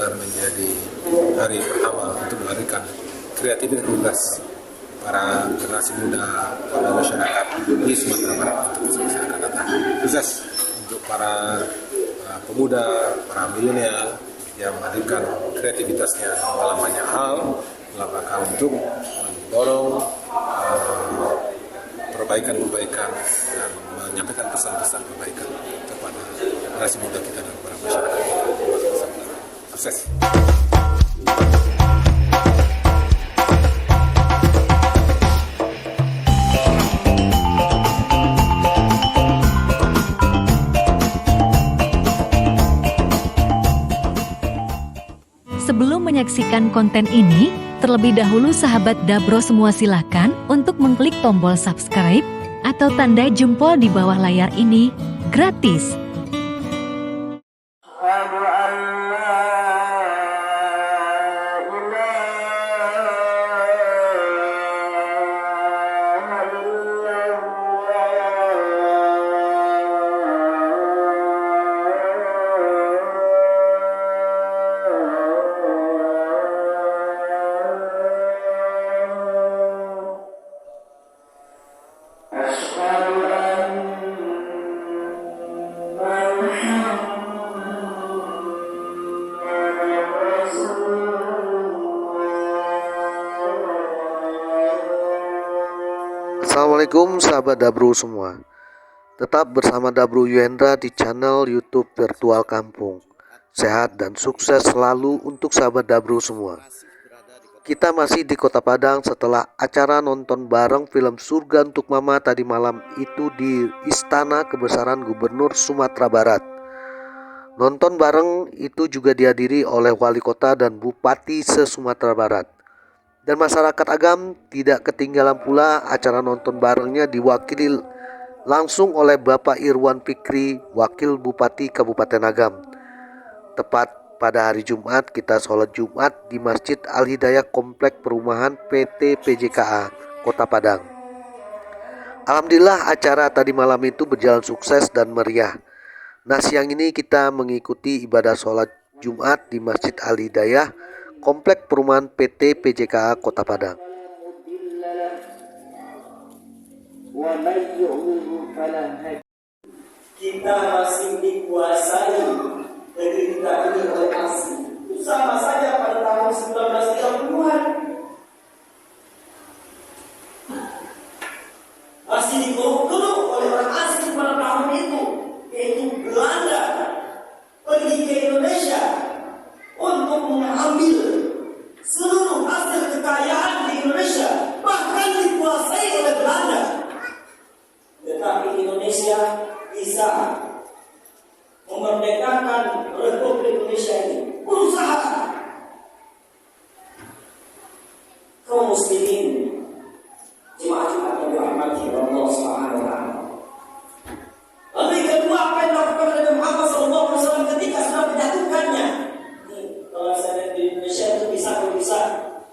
Ramadan menjadi hari pertama untuk melahirkan kreativitas para generasi muda, para masyarakat di Sumatera Barat untuk masyarakat datang. Sukses untuk para pemuda, para milenial yang menghadirkan kreativitasnya dalam banyak hal, dalam rangka untuk mendorong perbaikan-perbaikan dan menyampaikan pesan-pesan perbaikan kepada generasi muda kita dan para masyarakat kita. Sukses. Sebelum menyaksikan konten ini, terlebih dahulu sahabat Dabro semua silakan untuk mengklik tombol subscribe atau tanda jempol di bawah layar ini, gratis. Assalamualaikum sahabat Dabro semua. Tetap bersama Dabro Yuhendra di channel YouTube Virtual Kampung. Sehat dan sukses selalu untuk sahabat Dabro semua. Kita masih di Kota Padang setelah acara nonton bareng film Surga Untuk Mama tadi malam itu di Istana Kebesaran Gubernur Sumatera Barat. Nonton bareng itu juga dihadiri oleh Wali Kota dan Bupati se-Sumatera Barat. Dan masyarakat Agam tidak ketinggalan pula acara nonton barengnya diwakili langsung oleh Bapak Irwan Fikri, Wakil Bupati Kabupaten Agam. Tepat pada hari Jumat kita sholat Jumat di Masjid Al-Hidayah Komplek Perumahan PT PJKA Kota Padang. Alhamdulillah acara tadi malam itu berjalan sukses dan meriah. Nah siang ini kita mengikuti ibadah sholat Jumat di Masjid Al-Hidayah Komplek Perumahan PT PJKA Kota Padang. Kita masih dikuasai negeri kita ini oleh asing. Itu sama saja pada tahun 1930-an. Masih dikeluk-keluk oleh orang asing pada tahun itu, yaitu Belanda, pergi ke Indonesia untuk mengambil seluruh hasil kekayaan di Indonesia, bahkan dikuasai oleh Belanda. Tetapi Indonesia bisa memerdekakan Republik Indonesia ini. Berusaha kaum muslimin, jemaah-jemaah yang dirahmati Allah Subhanahu wa taala. Lalu yang kedua, apa yang dilakukan oleh Muhammad SAW ketika sedang menjatuhkannya? Kalau saya lihat di Indonesia itu bisa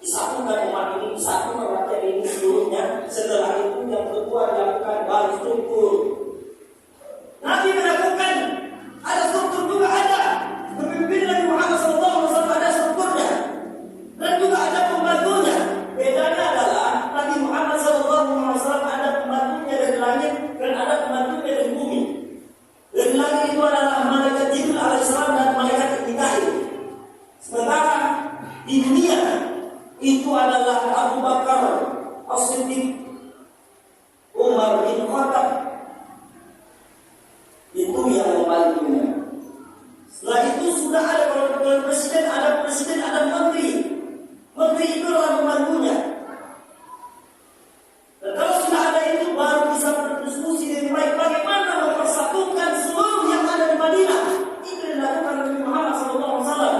disatukan umat ini, disatukan rakyat ini seluruhnya. Setelah itu yang kedua dilakukan baru struktur. Nabi melakukan, ada struktur juga ada. Pemimpin Nabi Muhammad SAW ada strukturnya dan juga ada pembantunya. Bedanya adalah Nabi Muhammad SAW ada pembantunya dari langit dan ada pembantunya dari bumi. Dari langit itu adalah malaikat Jibril alaihissalam dan malaikat Mikail. Sementara di dunia itu adalah Abu Bakar As-Siddiq, Umar bin Khattab, itu yang membantunya. Setelah itu sudah ada presiden, ada menteri. Menteri itu adalah membantunya. Dan kalau sudah ada itu baru bisa berdiskusi dengan baik bagaimana mempersatukan seluruh yang ada di Madinah. Itu yang dilakukan Nabi Muhammad SAW.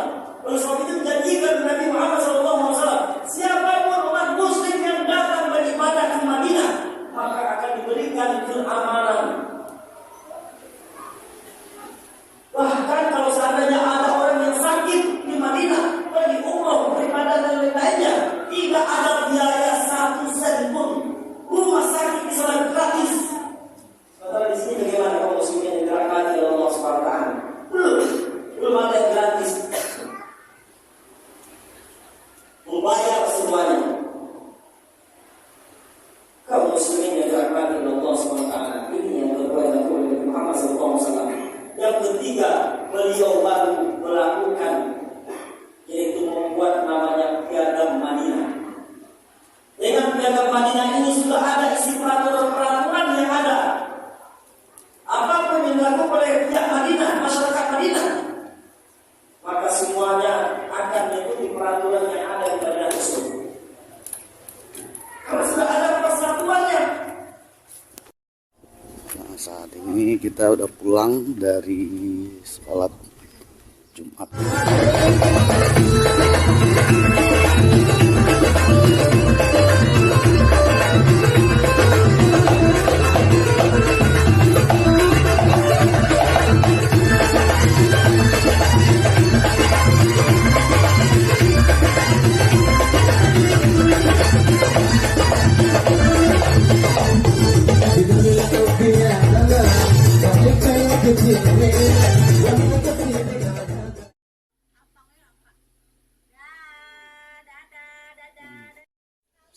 Oleh sebab itu janjikan Nabi Muhammad SAW, siapapun umat muslim yang datang beribadah di Madinah, maka akan diberikan kita udah pulang dari sholat Jumat.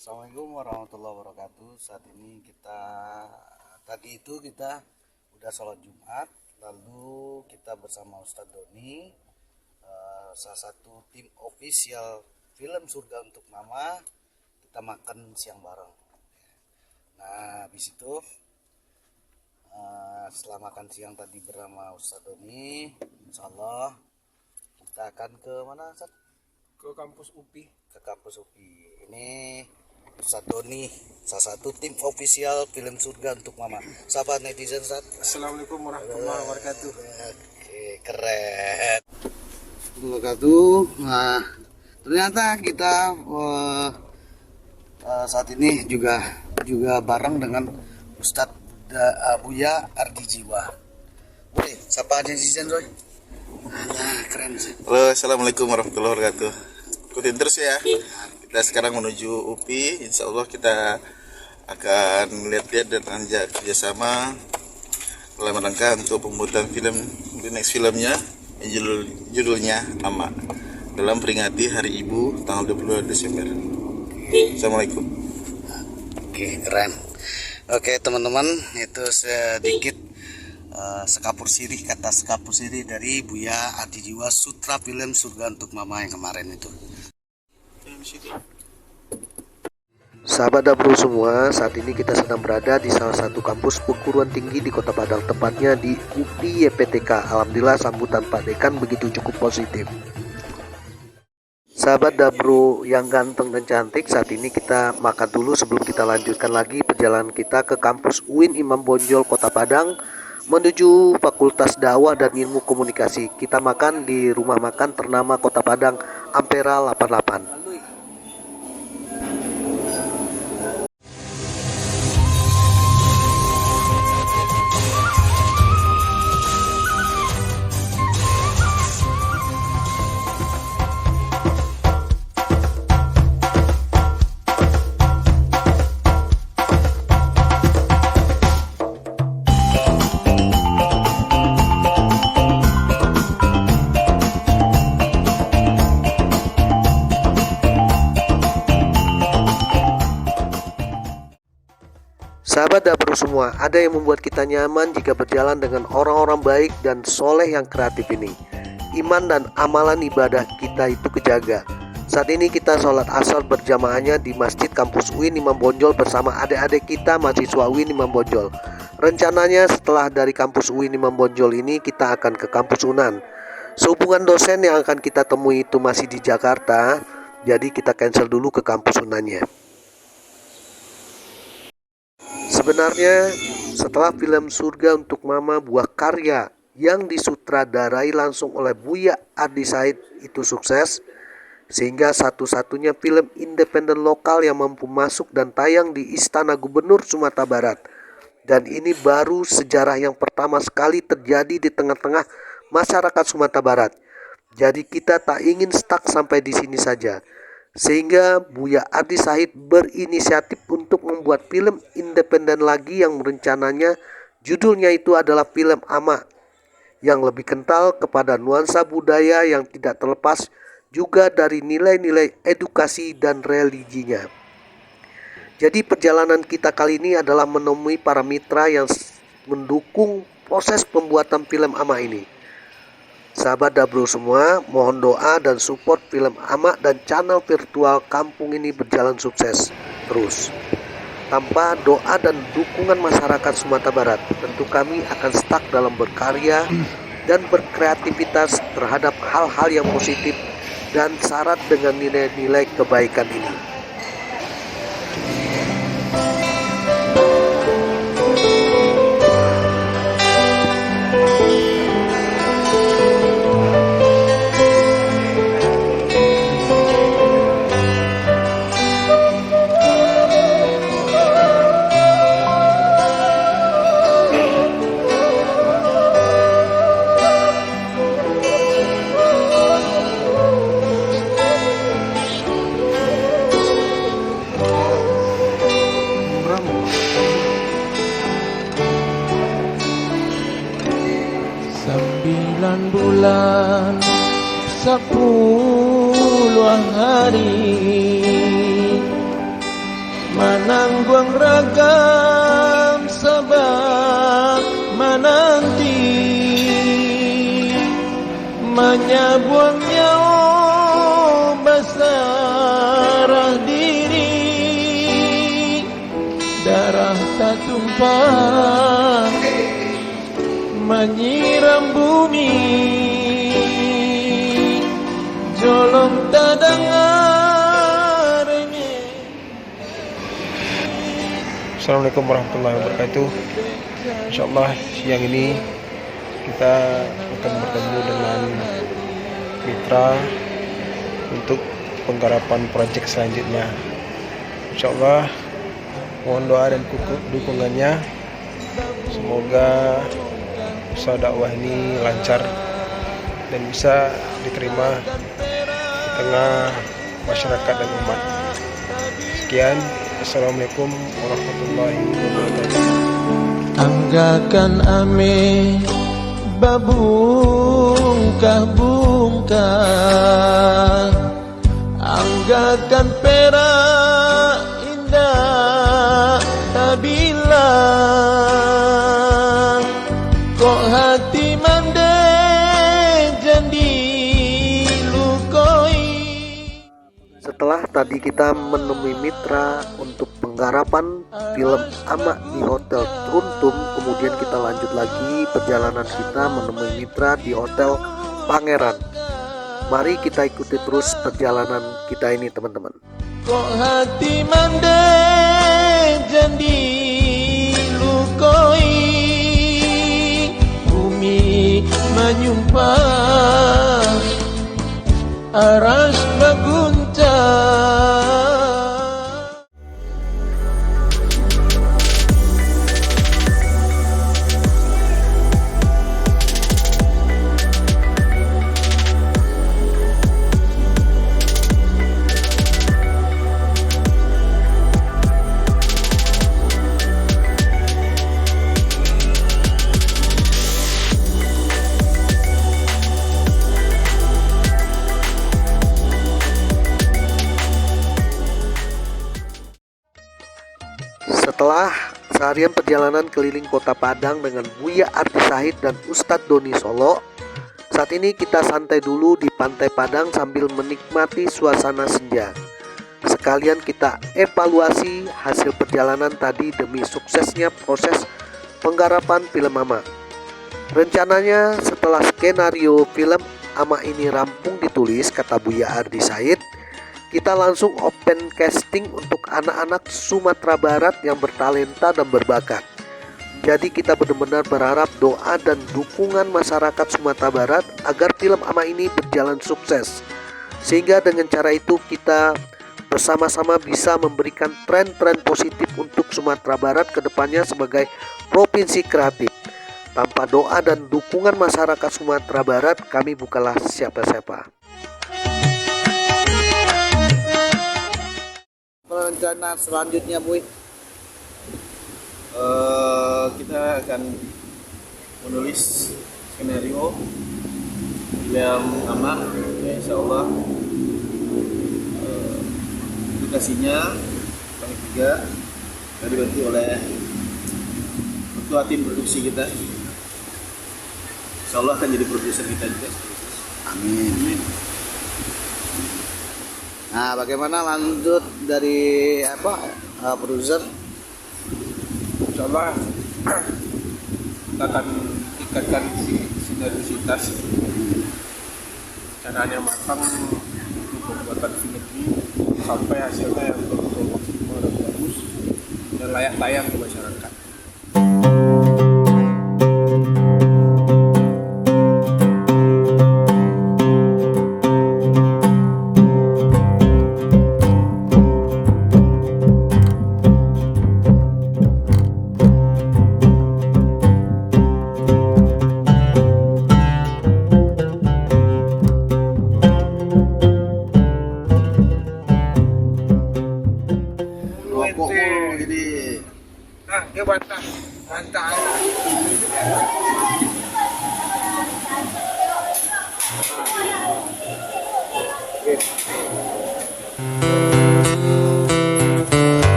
Assalamualaikum warahmatullahi wabarakatuh. Saat ini tadi kita udah sholat Jumat, lalu kita bersama Ustadz Doni, salah satu tim official film Surga Untuk Mama, kita makan siang bareng. Nah, habis itu setelah makan siang tadi bersama Ustadz Doni, insya Allah kita akan ke mana, Ustadz? Ke kampus UPI. Ke kampus UPI. Ini Ustadz Doni, salah satu tim official film Surga Untuk Mama. Sahabat netizen, Ustadz. Assalamualaikum warahmatullahi wabarakatuh. Oke, keren. Wabarakatuh. Nah, ternyata kita saat ini juga bareng dengan Ustadz Buya Ardi Jiwa. Boleh, sapa netizen, Roy. Nah, keren sih. Halo, assalamualaikum warahmatullahi wabarakatuh. Ikutin terus ya. Kita sekarang menuju UPI. Insya Allah kita akan lihat-lihat dan anjak kerjasama dalam rangka untuk pembuatan film the next filmnya, judulnya Ama, dalam peringati Hari Ibu tanggal 22 Desember. Assalamualaikum. Oke, keren. Oke teman-teman, itu sedikit sekapur sirih dari Buya Ardi Jiwa, sutra film Surga Untuk Mama yang kemarin itu. Sahabat Dabro semua, saat ini kita sedang berada di salah satu kampus perguruan tinggi di Kota Padang, tepatnya di UPI YPTK. Alhamdulillah sambutan Pak Dekan begitu cukup positif. Sahabat Dabro yang ganteng dan cantik, saat ini kita makan dulu sebelum kita lanjutkan lagi perjalanan kita ke kampus UIN Imam Bonjol Kota Padang menuju Fakultas Dakwah dan Ilmu Komunikasi. Kita makan di rumah makan ternama Kota Padang, Ampera 88. Sahabat Dabro semua, ada yang membuat kita nyaman jika berjalan dengan orang-orang baik dan soleh yang kreatif ini. Iman dan amalan ibadah kita itu kejaga. Saat ini kita sholat asar berjamaahnya di Masjid Kampus UIN Imam Bonjol bersama adik-adik kita mahasiswa UIN Imam Bonjol. Rencananya setelah dari Kampus UIN Imam Bonjol ini kita akan ke Kampus Unan. Sehubungan dosen yang akan kita temui itu masih di Jakarta, jadi kita cancel dulu ke Kampus Unannya. Sebenarnya setelah film Surga Untuk Mama buah karya yang disutradarai langsung oleh Buya Ardi Said itu sukses, sehingga satu-satunya film independen lokal yang mampu masuk dan tayang di Istana Gubernur Sumatera Barat. Dan ini baru sejarah yang pertama sekali terjadi di tengah-tengah masyarakat Sumatera Barat. Jadi kita tak ingin stuck sampai di sini saja. Sehingga Buya Ardi Said berinisiatif untuk membuat film independen lagi yang rencananya judulnya itu adalah film Ama, yang lebih kental kepada nuansa budaya yang tidak terlepas juga dari nilai-nilai edukasi dan religinya. Jadi perjalanan kita kali ini adalah menemui para mitra yang mendukung proses pembuatan film Ama ini. Sahabat Dabro semua, mohon doa dan support film Ama dan channel virtual kampung ini berjalan sukses terus. Tanpa doa dan dukungan masyarakat Sumatera Barat, tentu kami akan stuck dalam berkarya dan berkreativitas terhadap hal-hal yang positif dan syarat dengan nilai-nilai kebaikan ini. puluh hari menanggung ragam sabar menanti menyabuang nyawa basarah diri darah tak tumpah menyiram bumi jolong tak dengarnya. Assalamualaikum warahmatullahi wabarakatuh. Insyaallah siang ini kita akan bertemu dengan mitra untuk penggarapan proyek selanjutnya. Insyaallah mohon doa dan dukungannya. Semoga usaha dakwah ini lancar dan bisa diterima di tengah masyarakat dan umat. Sekian, Assalamualaikum warahmatullahi wabarakatuh. Anggakan ame babungkah-bungkah, anggakan perak indah tabila, kok hati mande jandi lukoi. Setelah tadi kita menemui mitra untuk penggarapan film Ama di Hotel Truntum, kemudian kita lanjut lagi perjalanan kita menemui mitra di Hotel Pangeran. Mari kita ikuti terus perjalanan kita ini, teman-teman. Kok hati mande jandi lukoi, bumi menyumpah aras berguncang. Setelah seharian perjalanan keliling kota Padang dengan Buya Ardi Said dan Ustadz Doni Solo, saat ini kita santai dulu di Pantai Padang sambil menikmati suasana senja. Sekalian kita evaluasi hasil perjalanan tadi demi suksesnya proses penggarapan film Ama. Rencananya setelah skenario film Ama ini rampung ditulis, kata Buya Ardi Said, kita langsung open casting untuk anak-anak Sumatera Barat yang bertalenta dan berbakat. Jadi kita benar-benar berharap doa dan dukungan masyarakat Sumatera Barat agar film Ama ini berjalan sukses. Sehingga dengan cara itu kita bersama-sama bisa memberikan tren-tren positif untuk Sumatera Barat ke depannya sebagai provinsi kreatif. Tanpa doa dan dukungan masyarakat Sumatera Barat, kami bukanlah siapa-siapa. Rencana selanjutnya, Buy? Kita akan menulis skenario film Ama, ya, insya Allah edukasinya kami juga dibantu oleh ketua tim produksi kita. Insya Allah akan jadi produser kita juga. Amin. Nah, bagaimana lanjut dari produser? Insyaallah kita akan tingkatkan sinergisitas, rencananya matang untuk pembuatan film ini sampai hasilnya yang betul-betul maksimal dan bagus dan layak tayang ke masyarakat.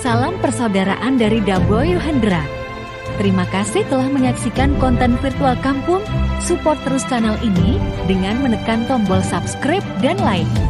Salam persaudaraan dari Dabro Yuhendra. Terima kasih telah menyaksikan konten virtual kampung. Support terus channel ini dengan menekan tombol subscribe dan like.